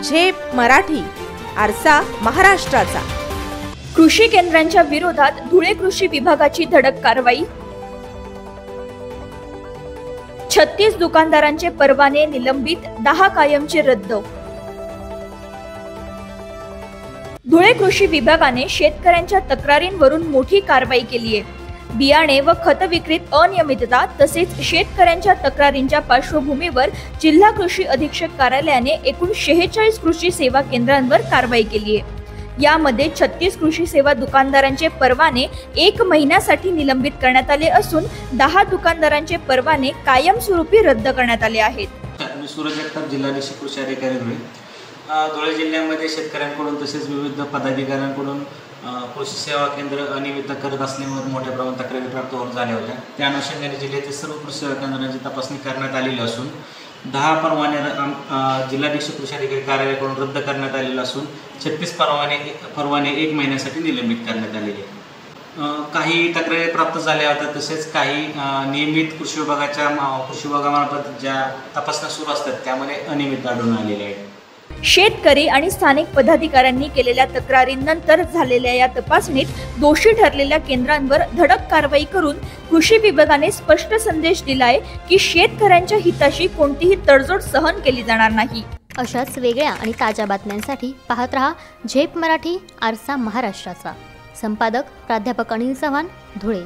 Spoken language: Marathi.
झेप मराठी, आरसा महाराष्ट्राचा। कृषी केंद्रांच्या विरोधात धुळे कृषी विभागाची धडक कारवाई। 36 दुकानदारांचे परवाने निलंबित, 10 कायमचे रद्द। धुळे कृषी विभागाने शेतकऱ्यांच्या तक्रारींवरून मोठी कारवाई केली आहे। बियाणे व खत विक्रीत अनियमितता तसेच शेतकऱ्यांच्या तक्रारींच्या पार्श्वभूमीवर जिल्हा कृषी अधीक्षक कार्यालयाने एकूण 46 कृषी सेवा केंद्रांवर कारवाई केली आहे। यामध्ये 36 कृषी सेवा दुकानदारांचे परवाने 1 महिन्यासाठी निलंबित करण्यात आले असून 10 दुकानदारांचे परवाने कायमस्वरूपी रद्द करण्यात आले आहेत। मी सूरज जगताप, जिल्हाधीश कृषी अधिकारी धुळे जिल्ह्यामध्ये शेतकऱ्यांकडून तसेच विविध पदाधिकाऱ्यांकडून कृषी सेवा केंद्र अनियमितता करत असल्यामुळे मोठ्या प्रमाणात तक्रारी प्राप्त झाल्या होत्या। त्या अनुषंगाने जिल्ह्यातील सर्व कृषी सेवा केंद्रांची तपासणी करण्यात आलेली असून 10 परवाने जिल्हाधीश कृषी अधिकारी कार्यालयाकडून रद्द करण्यात आलेले असून 36 परवाने 1 महिन्यासाठी निलंबित करण्यात आलेले आहेत। काही तक्रारी प्राप्त झाल्या होत्या तसेच काही नियमित कृषी विभागामार्फत ज्या तपासण्या सुरू असतात त्यामध्ये अनियमितता आढळून आलेल्या आहेत। शेतकरी आणि स्थानिक पदाधिकाऱ्यांनी केलेल्या तक्रारींनंतर झालेल्या या तपासणीत दोषी ठरलेल्या केंद्रांवर धडक कारवाई करून कृषी विभागाने स्पष्ट संदेश दिलाय की शेतकऱ्यांच्या हिताशी कोणतीही तडजोड सहन केली जाणार नाही। अशाच वेगळ्या आणि ताज्या बातम्यांसाठी पाहत रहा झेप मराठी, आरसा महाराष्ट्राचा। संपादक प्राध्यापक अनिल चव्हाण, धुळे।